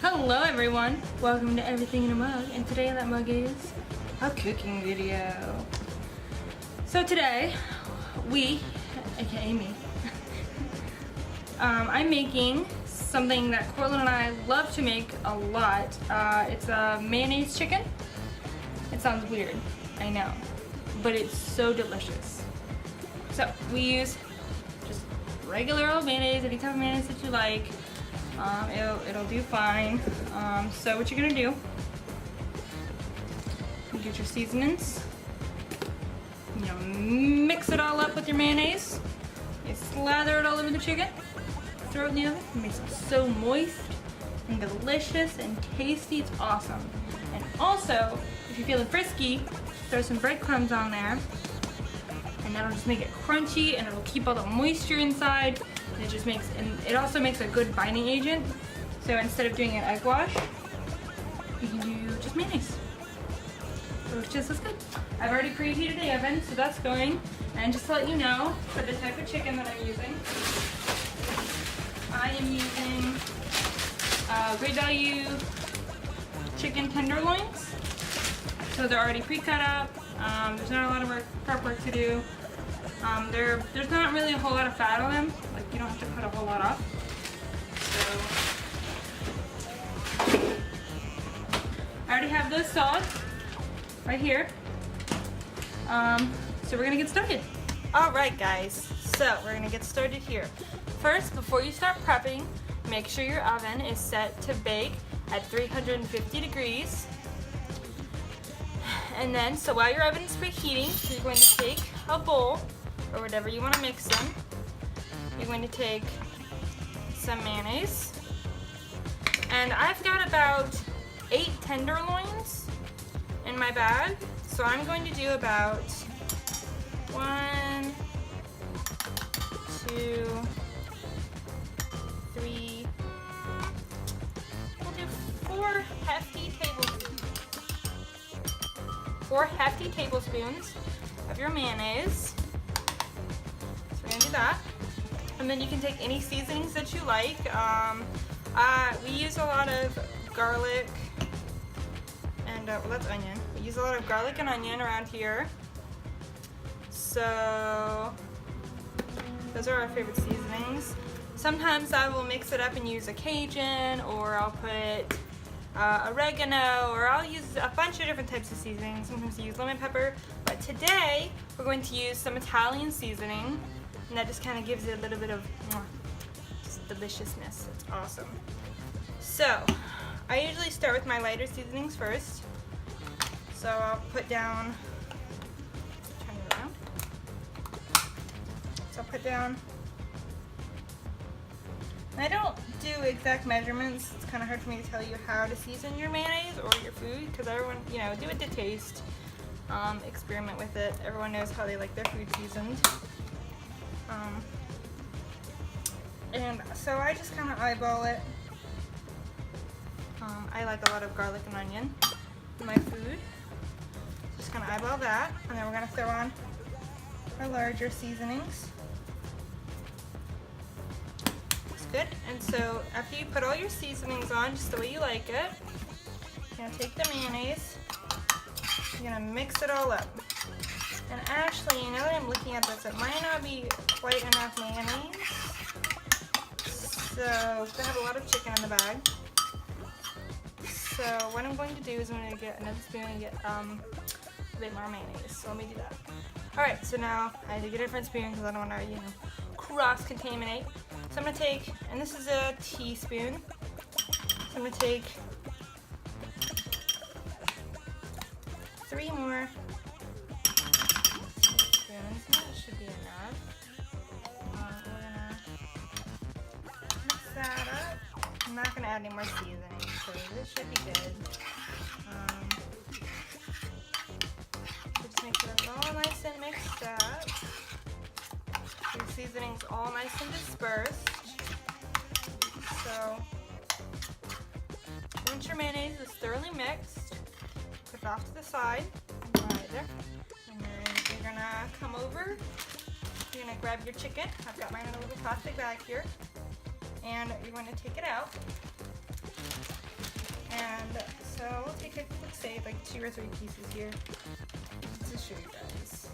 Hello everyone, welcome to Everything in a Mug, and today that mug is a cooking video. So today, aka me, I'm making something that Cortland and I love to make a lot. It's a mayonnaise chicken. It sounds weird, I know, but it's so delicious. So we use just regular old mayonnaise, any type of mayonnaise that you like. It'll do fine. So what you're gonna do, you get your seasonings, you mix it all up with your mayonnaise, you slather it all over the chicken, throw it in the oven. It makes it so moist and delicious and tasty. It's awesome. And also, if you're feeling frisky, throw some breadcrumbs on there, and that'll just make it crunchy, and it'll keep all the moisture inside. And it also makes a good binding agent. So instead of doing an egg wash, you can do just mayonnaise. So it's just as good. I've already preheated the oven, so that's going. And just to let you know, for the type of chicken that I'm using, I am using Great Value chicken tenderloins. So they're already pre-cut up. There's not a lot of prep work to do. There's not really a whole lot of fat on them. Like, you don't have to cut a whole lot off. So I already have those sawed right here. So we're gonna get started. All right, guys. So we're gonna get started here. First, before you start prepping, make sure your oven is set to bake at 350 degrees. And then, so while your oven is preheating, you're going to take a bowl or whatever you want to mix in. You're going to take some mayonnaise. And I've got about 8 tenderloins in my bag. So I'm going to do about 1, 2, 3, we'll do 4 hefty tablespoons. 4 hefty tablespoons of your mayonnaise. So we're gonna do that. And then you can take any seasonings that you like. We use a lot of garlic and, well, that's onion. We use a lot of garlic and onion around here. So those are our favorite seasonings. Sometimes I will mix it up and use a Cajun, or I'll put oregano, or I'll use a bunch of different types of seasonings. Sometimes I use lemon pepper, but today we're going to use some Italian seasoning, and that just kind of gives it a little bit of just deliciousness. It's awesome. So I usually start with my lighter seasonings first. So I'll put down, turn it around. So I'll put down, I don't do exact measurements. It's kind of hard for me to tell you how to season your mayonnaise or your food, because everyone, do it to taste. Experiment with it. Everyone knows how they like their food seasoned. And so I just kind of eyeball it. I like a lot of garlic and onion in my food. Just kind of eyeball that, and then we're going to throw on our larger seasonings. Good. And so after you put all your seasonings on just the way you like it, you're going to take the mayonnaise, you're going to mix it all up. And actually, now that I'm looking at this, it might not be quite enough mayonnaise. So I have a lot of chicken in the bag. So what I'm going to do is I'm going to get another spoon and get a bit more mayonnaise. So let me do that. Alright, so now I had to get a different spoon because I don't want to, cross-contaminate. So I'm going to take, and this is a teaspoon, so I'm going to take 3 more spoons. That should be enough. We're going to mix that up. I'm not going to add any more seasoning, so this should be good. Just make sure it's all nice and mixed up. Your seasoning's all nice and dispersed. So once your mayonnaise is thoroughly mixed, put it off to the side. Right there. And then you're gonna come over. You're gonna grab your chicken. I've got mine in a little plastic bag here. And you're going to take it out. And so we'll take, let's say, like 2 or 3 pieces here to show you guys.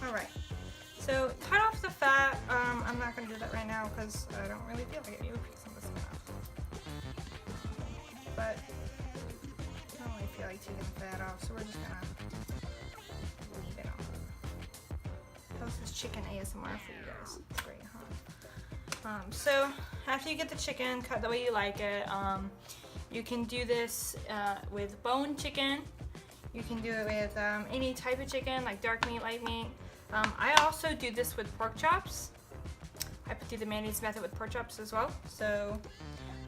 Alright, so cut off the fat. I'm not going to do that right now because I don't really feel like it. You'll pick some of this off. But I don't really feel like taking the fat off, so we're just going to leave it on. How's this chicken ASMR for you guys? It's great, huh? So after you get the chicken cut the way you like it, you can do this with boned chicken. You can do it with any type of chicken, like dark meat, light meat. I also do this with pork chops. I do the mayonnaise method with pork chops as well. So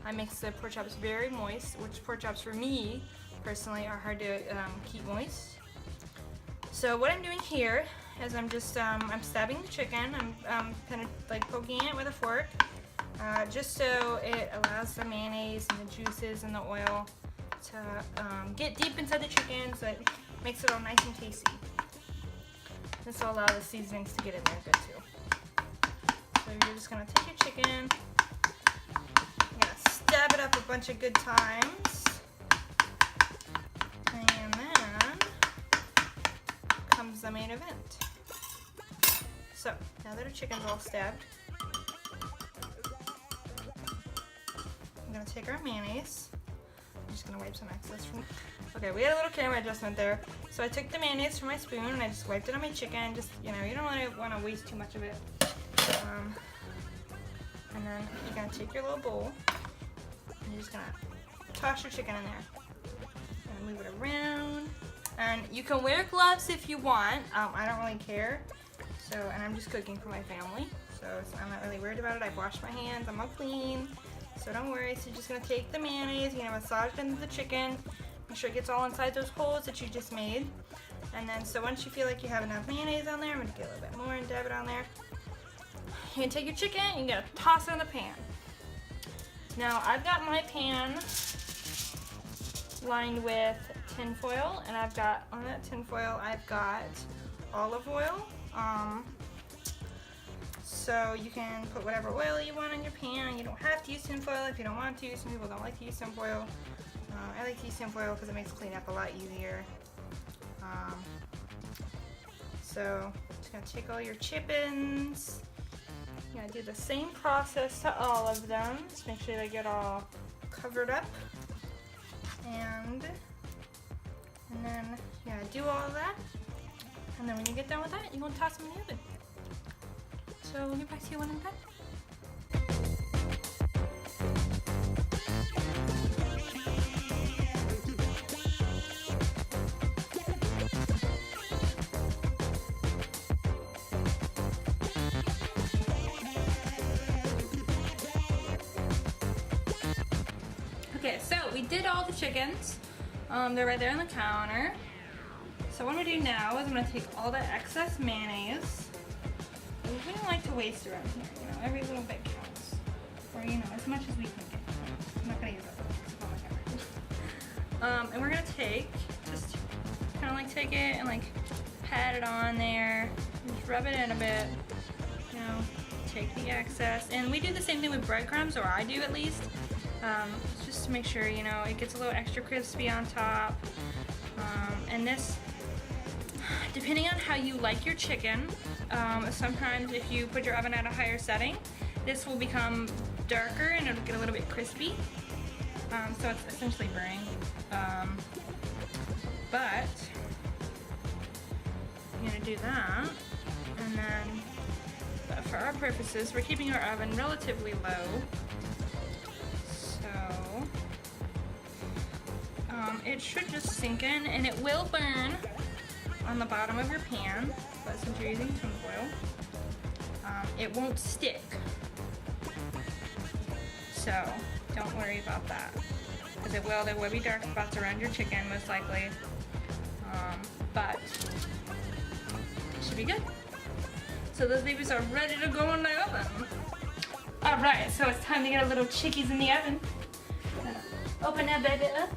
I mix the pork chops very moist, which pork chops for me personally are hard to keep moist. So what I'm doing here is I'm just I'm stabbing the chicken. I'm kind of like poking it with a fork, just so it allows the mayonnaise and the juices and the oil to get deep inside the chicken, so it makes it all nice and tasty. This will allow the seasonings to get in there good too. So you're just gonna take your chicken, you're gonna stab it up a bunch of good times, and then comes the main event. So now that our chicken's all stabbed, I'm gonna take our mayonnaise. I'm just gonna wipe some excess from. Okay, we had a little camera adjustment there. So I took the mayonnaise from my spoon and I just wiped it on my chicken. Just, you know, you don't really want to waste too much of it. And then you're gonna take your little bowl and you're just gonna toss your chicken in there. And move it around. And you can wear gloves if you want. I don't really care. So, and I'm just cooking for my family. So I'm not really worried about it. I've washed my hands. I'm all clean. So don't worry. So you're just gonna take the mayonnaise, you're gonna massage it into the chicken. Make sure it gets all inside those holes that you just made. And then, so once you feel like you have enough mayonnaise on there, I'm gonna get a little bit more and dab it on there. You're gonna take your chicken and you're gonna toss it in the pan. Now, I've got my pan lined with tin foil, and I've got, on that tin foil, I've got olive oil. So you can put whatever oil you want on your pan. You don't have to use tin foil if you don't want to. Some people don't like to use tin foil. I like to use tin foil because it makes cleanup a lot easier. So just gonna take all your chickens. You're gonna do the same process to all of them. Just make sure they get all covered up. And then you're gonna do all of that. And then when you get done with that, you're gonna toss them in the oven. So we'll get back to you when I'm done. Okay, so we did all the chickens. They're right there on the counter. So what I'm gonna do now is I'm gonna take all the excess mayonnaise. We don't like to waste around here, you know, every little bit counts. Or, you know, as much as we can get. I'm not gonna use that. And we're gonna take, just kind of like take it and like pat it on there. Just rub it in a bit, you know, take the excess. And we do the same thing with breadcrumbs, or I do at least. Just to make sure, you know, it gets a little extra crispy on top. And this, depending on how you like your chicken, sometimes if you put your oven at a higher setting, this will become darker and it'll get a little bit crispy. So it's essentially burning. But I'm gonna do that, and then, but for our purposes, we're keeping our oven relatively low. So it should just sink in, and it will burn on the bottom of your pan, but since you're using tin foil, it won't stick. So don't worry about that, because there will be dark spots around your chicken most likely, but it should be good. So those babies are ready to go in the oven. Alright, so it's time to get our little chickies in the oven. Open that baby up.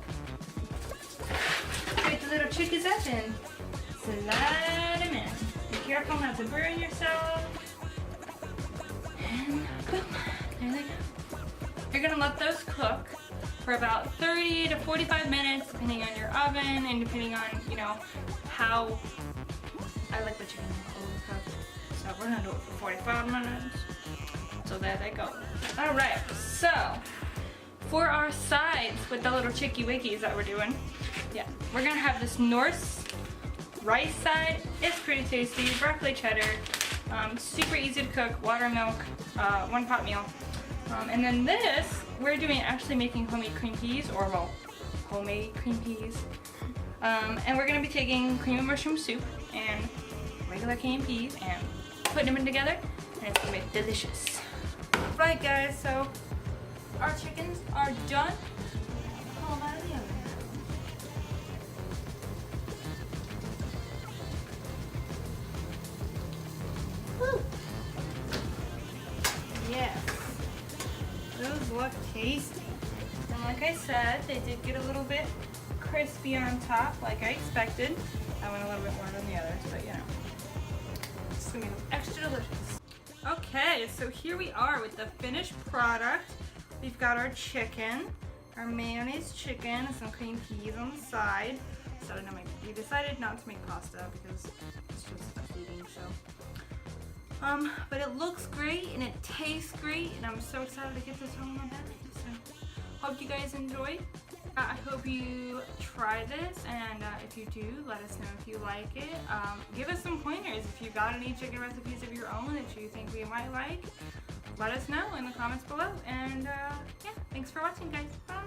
Get the little chickies up and slide them in. Be careful not to burn yourself. And boom, there they go. You're gonna let those cook for about 30 to 45 minutes, depending on your oven and depending on, you know, how I like the chicken overcooked. So we're gonna do it for 45 minutes. So there they go. All right, so for our sides with the little chicky wickies that we're doing, yeah, we're gonna have this Norse rice side. It's pretty tasty, broccoli cheddar, super easy to cook, water, milk, 1 pot meal. And then this, we're doing actually making homemade cream peas, or well, homemade cream peas. And we're gonna be taking cream and mushroom soup and regular canned peas and putting them in together, and it's gonna be delicious. Right guys, so our chickens are done. Pull them out of the oven. Woo! Yes. Those look tasty. And like I said, they did get a little bit crispy on top, like I expected. I went a little bit more than the others, but you know, it's gonna be extra delicious. Okay, so here we are with the finished product. We've got our chicken, our mayonnaise chicken, and some cream peas on the side. So we decided not to make pasta because it's just a feeding, so. But it looks great and it tastes great, and I'm so excited to get this home in my belly. So, hope you guys enjoyed. I hope you try this, and if you do, let us know if you like it. Give us some pointers if you got any chicken recipes of your own that you think we might like. Let us know in the comments below, and yeah, thanks for watching guys. Bye!